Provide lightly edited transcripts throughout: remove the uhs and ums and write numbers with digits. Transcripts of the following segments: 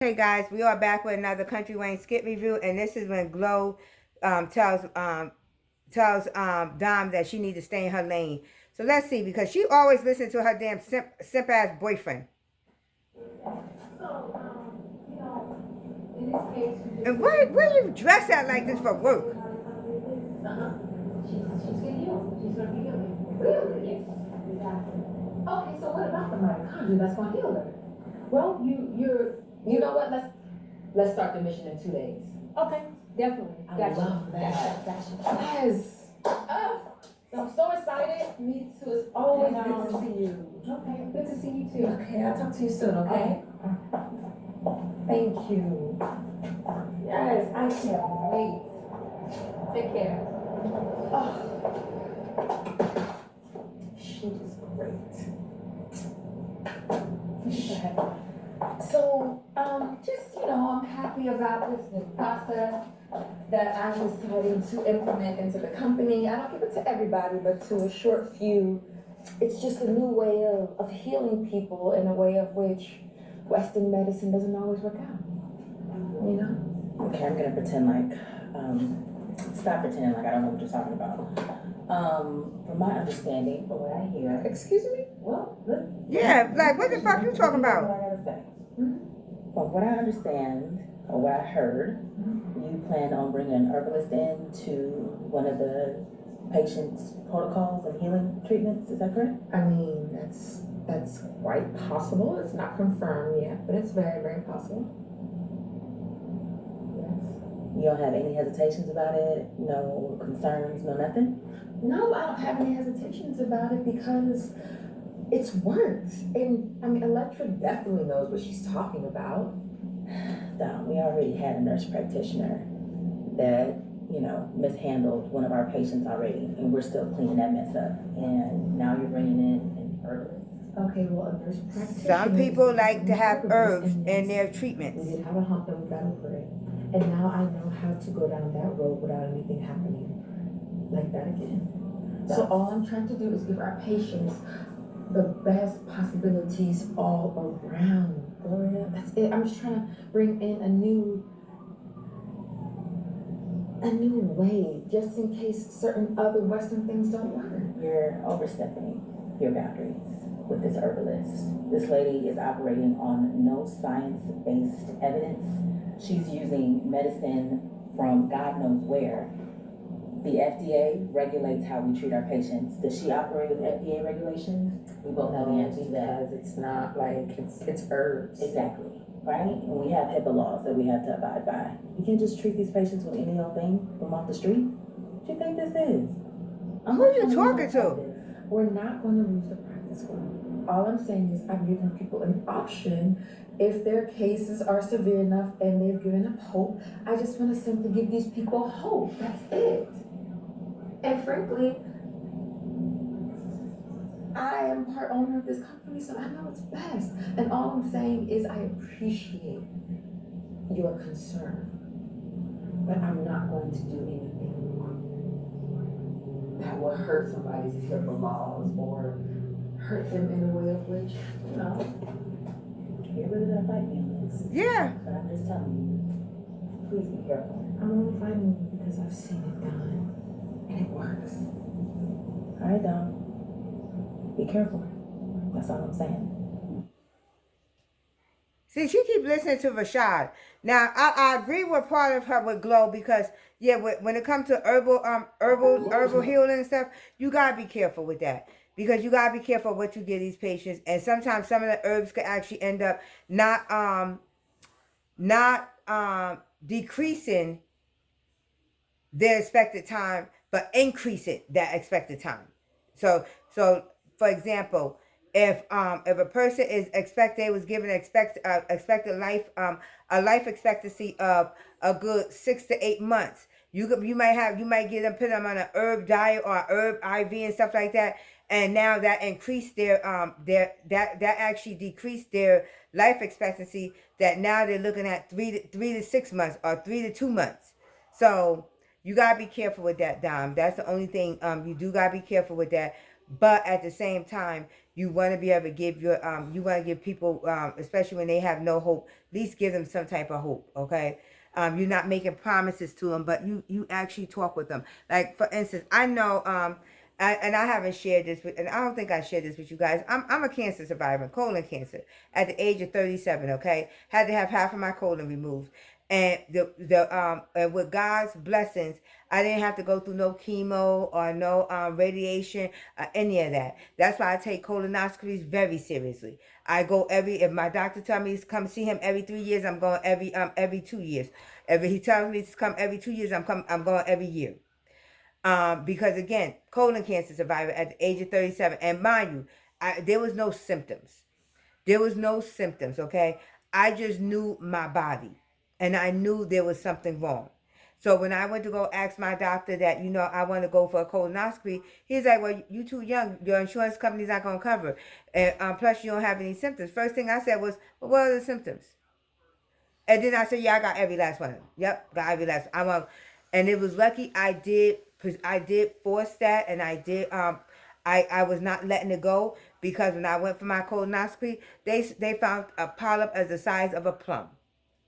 Hey guys, we are back with another Country Wayne skit review, and this is when Glow tells Dom that she needs to stay in her lane. So let's see, because she always listens to her damn simp ass boyfriend. So, in this case, you just And said you where want you dress out like this for work? uh-huh. She's getting healed. She's gonna be healing. Really? Yes. Exactly. Okay, so what about the mitochondria that's gonna heal her? Well, you know what? Let's start the mission in 2 days. Okay, definitely. I love that. Yes. I'm so excited. Me too. It's always good to see you. Okay, good to see you too. Okay, I'll talk to you soon. Okay. Thank you. Yes, I can't wait. Take care. Oh, she is great. So, just, I'm happy about this new process that I'm deciding to implement into the company. I don't give it to everybody, but to a short few. It's just a new way of healing people in a way of which Western medicine doesn't always work out. You know? Okay, I'm gonna pretend like, stop pretending like I don't know what you're talking about. From my understanding, from what I hear, Excuse me? well, look. Yeah, like what the fuck you talking What about? I gotta say. Mm-hmm. From what I understand, or what I heard, you plan on bringing an herbalist in to one of the patient's protocols and healing treatments. Is that correct? I mean, that's quite possible. It's not confirmed yet, but it's very, very possible. Yes. You don't have any hesitations about it? No concerns? No nothing? No, I don't have any hesitations about it because it's worked. And I mean, Electra definitely knows what she's talking about. Dom, we already had a nurse practitioner that, mishandled one of our patients already, and we're still cleaning that mess up. And now you're bringing in an herbalist. Okay, well, a nurse practitioner. Some people like to have herbs and in yes, their treatments. we did have a hump and we got over it. And now I know how to go down that road without anything happening like that again. So all I'm trying to do is give our patients the best possibilities all around. Gloria, that's it. I'm just trying to bring in a new way, just in case certain other Western things don't work. You're overstepping your boundaries with this herbalist. This lady is operating on no science-based evidence. She's using medicine from God knows where. The FDA regulates how we treat our patients. Does she operate with FDA regulations? We both know the answer to that. Because it's not like it's herbs. Exactly, right? And we have HIPAA laws that we have to abide by. You can't just treat these patients with any old thing from off the street. What do you think this is? Who are you talking to? We're not going to lose the practice one. All I'm saying is I'm giving people an option if their cases are severe enough and they've given up hope. I just want to simply give these people hope. That's it. And frankly, I am part owner of this company, so I know it's best. And all I'm saying is I appreciate your concern, but I'm not going to do anything that will hurt somebody's HIPAA laws or hurt them in a way of which, You're really gonna fight me on this. Yeah. But I'm just telling you, please be careful. I'm only fighting you because I've seen it done and it works. All right, Dom. Be careful. That's all I'm saying. See, she keep listening to Rashad. Now, I agree with part of her with Glow because yeah, when it comes to herbal healing and stuff, you gotta be careful with that because you gotta be careful what you give these patients, and sometimes some of the herbs could actually end up not decreasing their expected time, but increasing that expected time. So for example, if a person is expected was given expected life a life expectancy of a good 6 to 8 months, you might get them put them on an herb diet or herb IV and stuff like that, and now that increased that actually decreased their life expectancy. That now they're looking at 3 to 6 months or 3 to 2 months. So you gotta be careful with that, Dom. That's the only thing. You do gotta be careful with that. But at the same time, you want to be able to give you want to give people, especially when they have no hope, least give them some type of hope, okay? You're not making promises to them, but you actually talk with them. Like, for instance, I know, and I haven't shared this with, and I don't think I shared this with you guys. I'm a cancer survivor, colon cancer, at the age of 37, okay? Had to have half of my colon removed. And and with God's blessings, I didn't have to go through no chemo or no radiation or any of that. That's why I take colonoscopies very seriously. I go if my doctor tells me to come see him every 3 years, I'm going every 2 years. If he tells me to come every 2 years, I'm going every year. Because again, colon cancer survivor at the age of 37, and mind you, there was no symptoms. There was no symptoms, okay? I just knew my body, and I knew there was something wrong. So when I went to go ask my doctor that, I want to go for a colonoscopy, he's like, well, you too young. Your insurance company's not going to cover. And plus, you don't have any symptoms. First thing I said was, well, what are the symptoms? And then I said, yeah, I got every last one. Yep, got every last one. And it was lucky I did force that, and I was not letting it go, because when I went for my colonoscopy, they found a polyp as the size of a plum.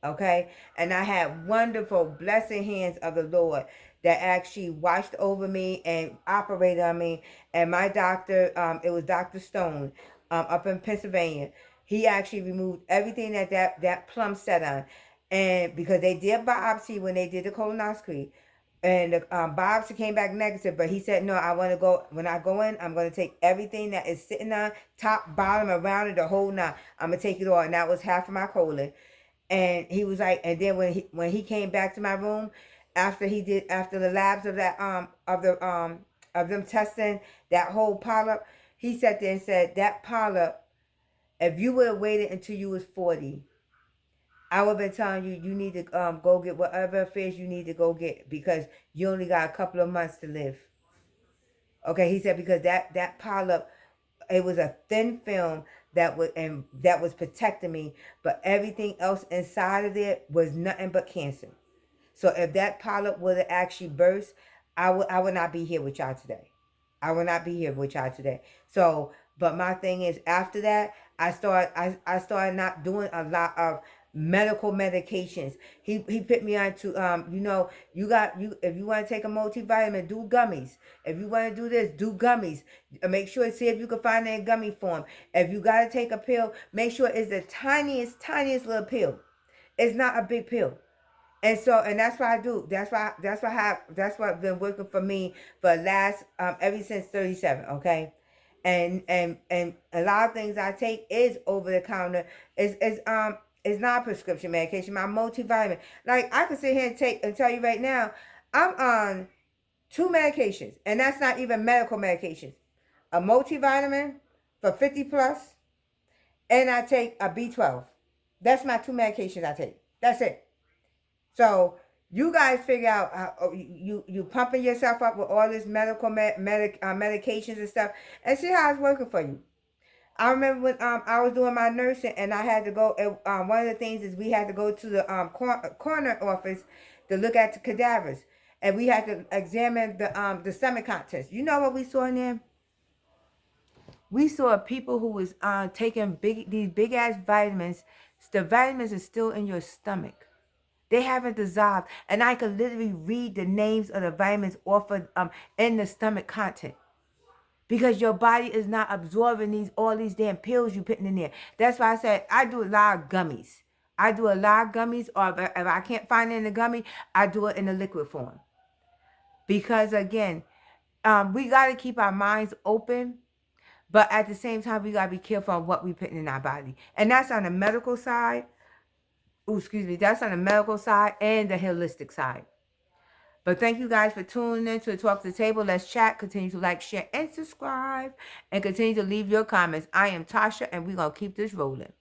Okay? And I had wonderful blessing hands of the Lord that actually watched over me and operated on me. And my doctor, it was Dr. Stone, up in Pennsylvania. He actually removed everything that plum sat on. And because they did biopsy when they did the colonoscopy, and the biopsy came back negative, but he said, no, I want to go, when I go in, I'm going to take everything that is sitting on top, bottom, around it, the whole nine. I'm going to take it all. And that was half of my colon. And he was like, and then when he came back to my room, after the labs of them testing that whole polyp, he sat there and said, that polyp, if you would have waited until you was 40, I would have been telling you, you need to go get whatever affairs you need to go get, because you only got a couple of months to live. Okay, he said, because that polyp, it was a thin film that was protecting me, but everything else inside of it was nothing but cancer. So if that polyp would have actually burst, I would not be here with y'all today. I will not be here with y'all today. So, but my thing is, after that, I started not doing a lot of medical medications. He put me on to if you want to take a multivitamin, do gummies. If you want to do this, do gummies. Make sure, see if you can find it in gummy form. If you got to take a pill, make sure it's the tiniest little pill. It's not a big pill. And that's what I do. That's what I've been working for me for last ever since 37. Okay, and a lot of things I take is over the counter. It's not prescription medication. My multivitamin, like I can sit here and tell you right now, I'm on 2 medications, and that's not even medical medications. A multivitamin for 50 plus, and I take a B12. That's my 2 medications I take. That's it. So you guys figure out how you pumping yourself up with all this medical medications and stuff, and see how it's working for you. I remember when I was doing my nursing, and I had to go. One of the things is we had to go to the coroner office to look at the cadavers, and we had to examine the stomach contents. You know what we saw in there? We saw people who was taking these big ass vitamins. The vitamins are still in your stomach. They haven't dissolved, and I could literally read the names of the vitamins offered in the stomach content, because your body is not absorbing all these damn pills you putting in there. That's why I said I do a lot of gummies. Or if I can't find it in the gummy, I do it in a liquid form. Because again, we got to keep our minds open, but at the same time, we got to be careful on what we putting in our body, and that's on the medical side. That's on the medical side and the holistic side. But thank you guys for tuning in to Talk to the Table. Let's chat. Continue to like, share, and subscribe. And continue to leave your comments. I am Tasha, and we're going to keep this rolling.